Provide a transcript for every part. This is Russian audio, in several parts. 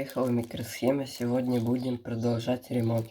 Приехала микросхема, сегодня будем продолжать ремонт.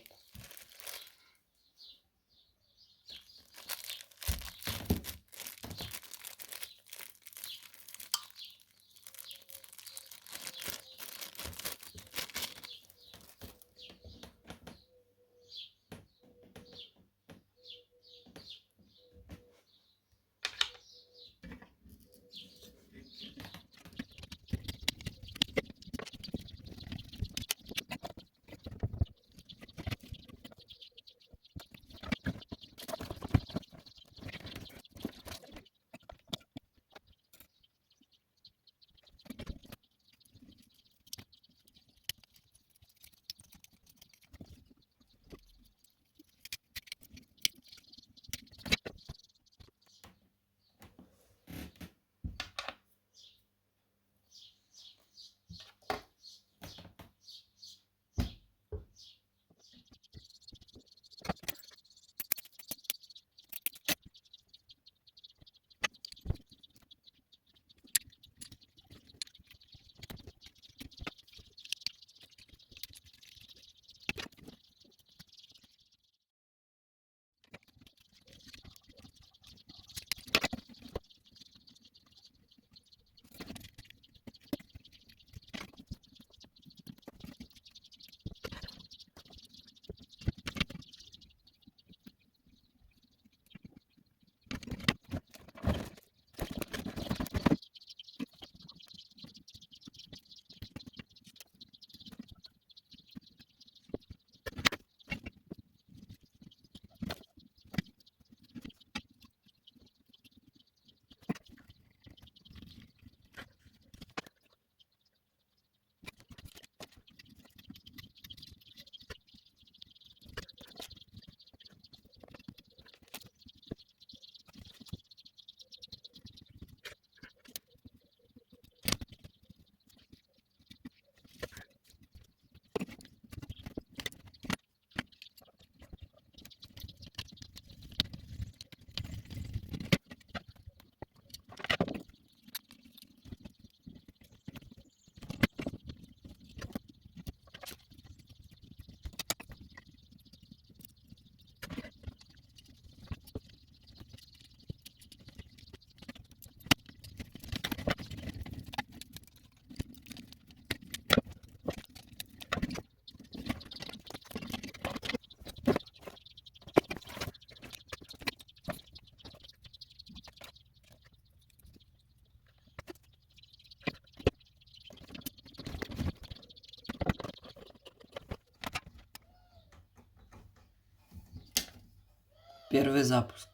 Первый запуск.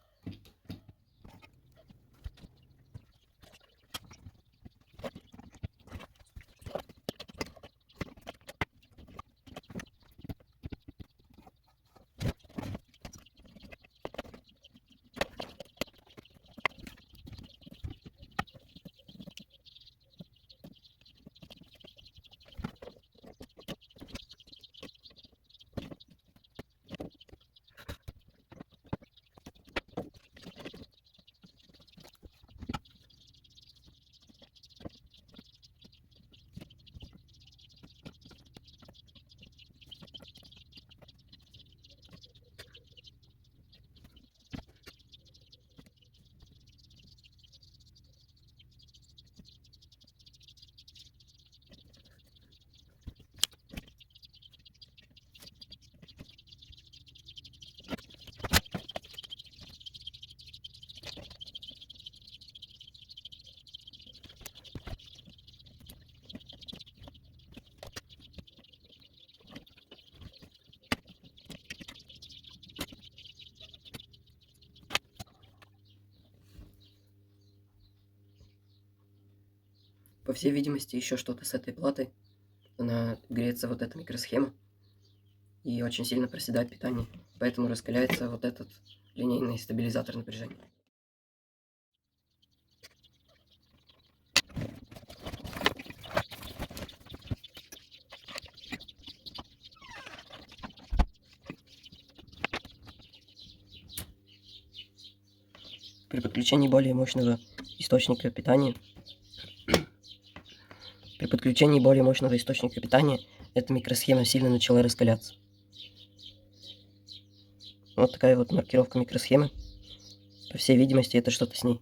По всей видимости, еще что-то с этой платой. Она греется, вот эта микросхема, и очень сильно проседает питание. Поэтому раскаляется вот этот линейный стабилизатор напряжения. При подключении более мощного источника питания, при подключении включении более мощного источника питания эта микросхема сильно начала раскаляться. Вот такая вот маркировка микросхемы. По всей видимости, это что-то с ней.